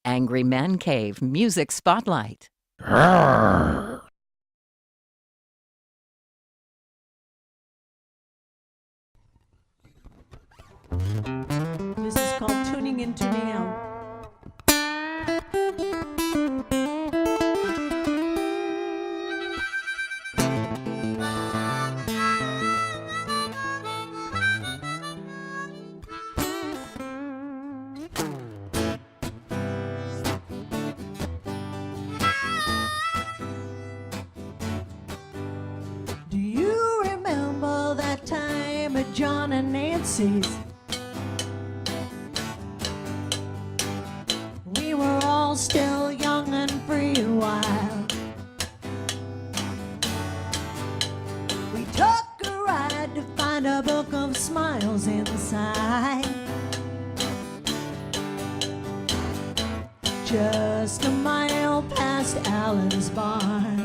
Angry Mancave Music Spotlight. This is called Tuning In, Tuning Out. Do you remember that time at John and Nancy's? We were all still young and free and wild. We took a ride to find a book of smiles inside. Just a mile past Allen's barn.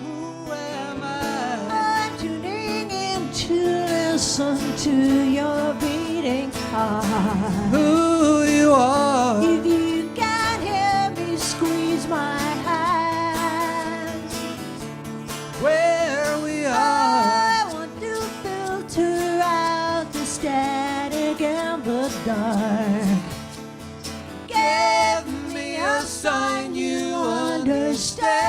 Who am I? I'm tuning in to listen to your beating heart. Who you are? If you can hear me squeeze my hands, Where we are? I want to filter out the static and the dark. Give me a sign you understand.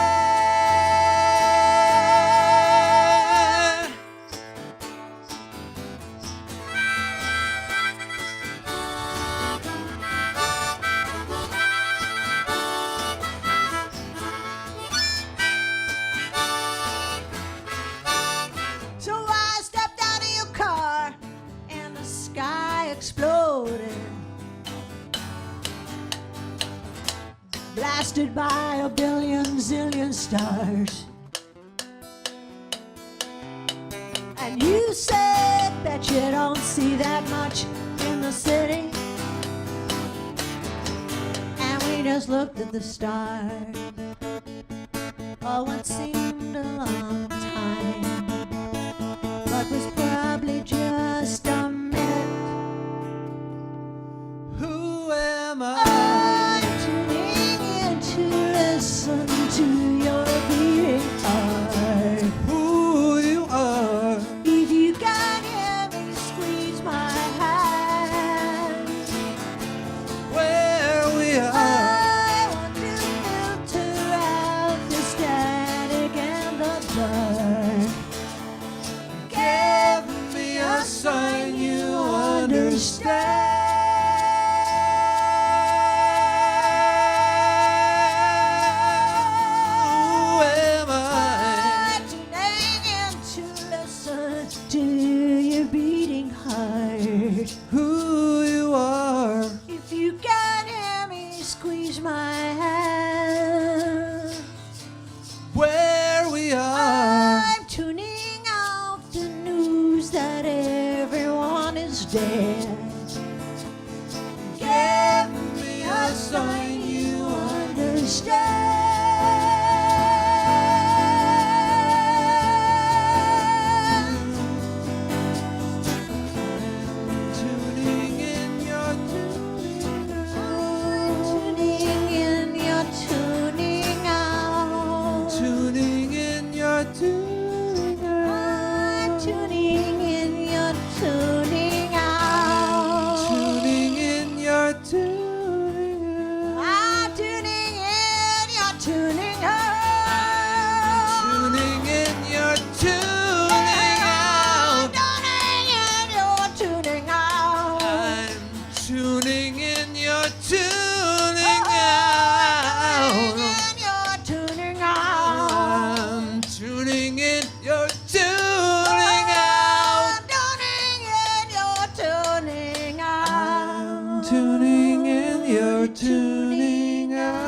So I stepped out of your car and the sky exploded, blasted by a billion zillion stars. And you said that you don't see that much in the city, and we just looked at the stars. Oh, what seemed a long time, but was probably just a minute. Who am I? I'm tuning in to listen to your beating heart. Who you are? If you can hear me squeeze my hand, Where we are? I want to filter out the static and the dark. Give me a sign you understand. Who am I? I'm tuning in to listen to your beating heart. Who you are? If you can hear me squeeze my hand, Where we are? I'm tuning out the news that everyone is dead. Give me a sign you understand. Tuning in, you're tuning out. Tuning in, you're tuning out. Tuning in, you're tuning I'm out. tuning in, you're tuning out. Tuning in, you're tuning out. I'm tuning in, you're tuning out. Tuning in, you're tuning I'm out. tuning in, you're tuning out. I'm tuning in, you're tuning I'm out. tuning in, you're tuning out. I'm tuning in, you're tuning out. I'm tuning in, you're tuning out. Tuning in, you're tuning out.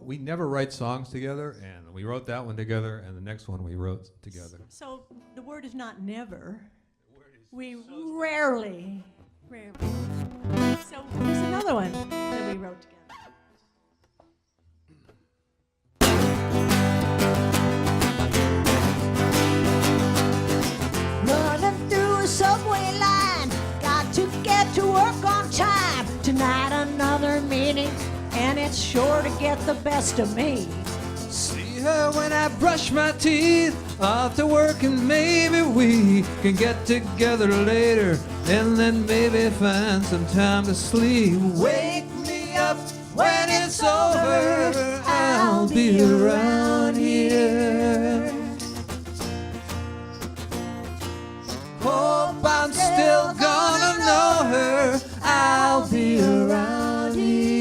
We never write songs together, and we wrote that one together, and the next one we wrote together. So the word is not never. We rarely. So here's another one that we wrote together. Running through a subway line, got to get to work on time. Tonight another meeting, and it's sure to get the best of me. See her when I brush my teeth after work, and maybe we can get together later, and then maybe find some time to sleep. Wake me up when it's over, I'll be around here. Hope I'm still gonna know her, I'll be around here.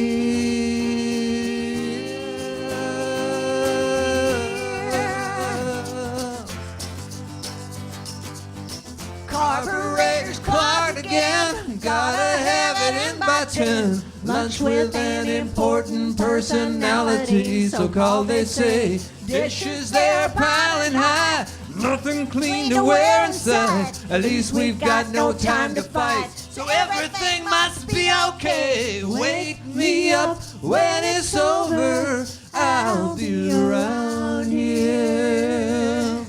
Carburetor's clogged again, gotta have it in by 10. Lunch with an important personality, so-called they say. Dishes they're piling high, nothing clean to wear inside. At least we've got no time to fight, so everything must be okay. Wake me up when it's over, I'll be around here.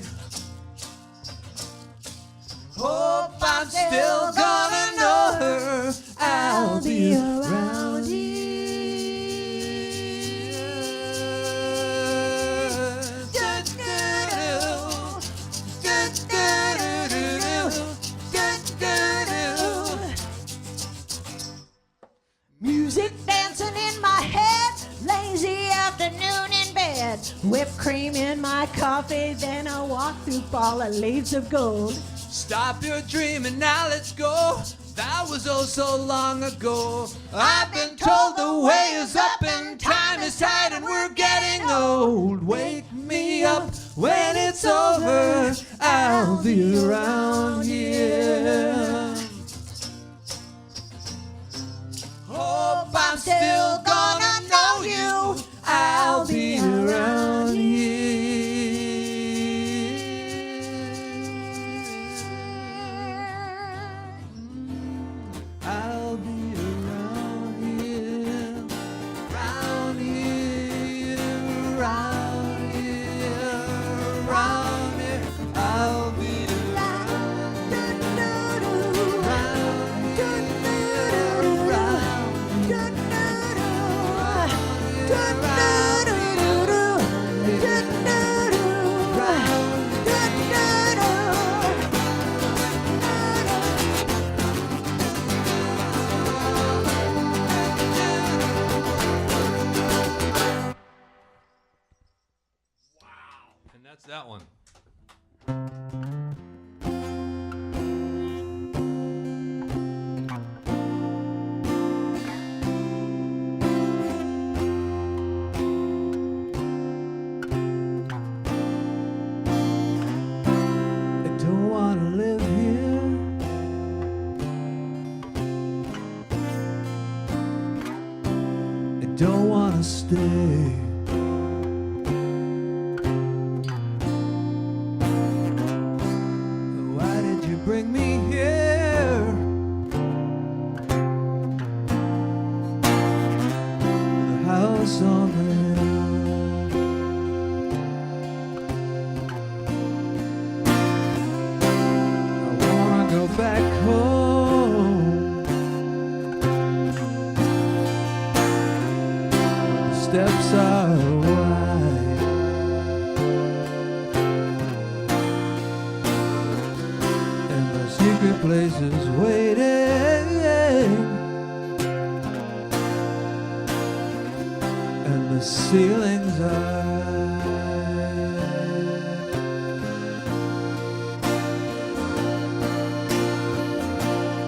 Hope I'm still gonna know her, I'll be around here. Music dancing in my head, lazy afternoon in bed. Whipped cream in my coffee, then I walk through fall of leaves of gold. Stop your dreaming, now let's go. That was oh so long ago. I've been told the way is up and time is tight and we're getting old. Wake me up when it's over, I'll be around here. Hope I'm still gonna know you, I'll be around here. I'll be around here, around here, around here, around here. I'll be around, and that's that one. I don't want to live here. I don't want to stay. Why did you bring me here? The house on the hill. I wanna go back home. The steps are wide, and the secret places waiting, and the ceilings are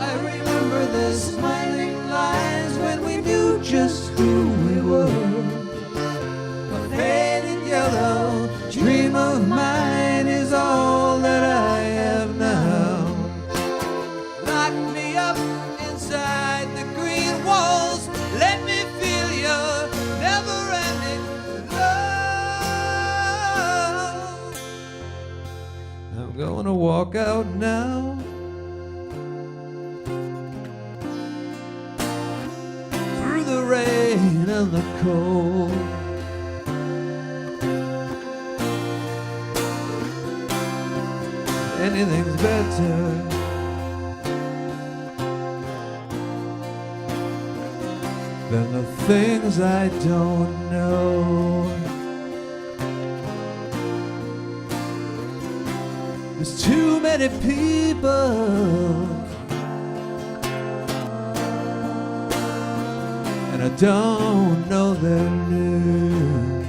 I remember the smiling lines when we knew just who we were. A faded yellow dream of mine is all that I have now. Lock me up inside the green walls, let me feel your wanna walk out now. Through the rain and the cold. Anything's better than the things I don't know. There's too many people, and I don't know their name.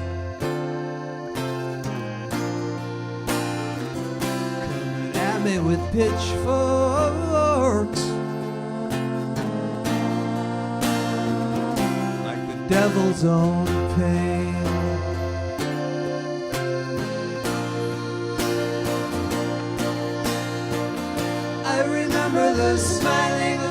Coming at me with pitchforks, like the devil's own pain. I remember the smiling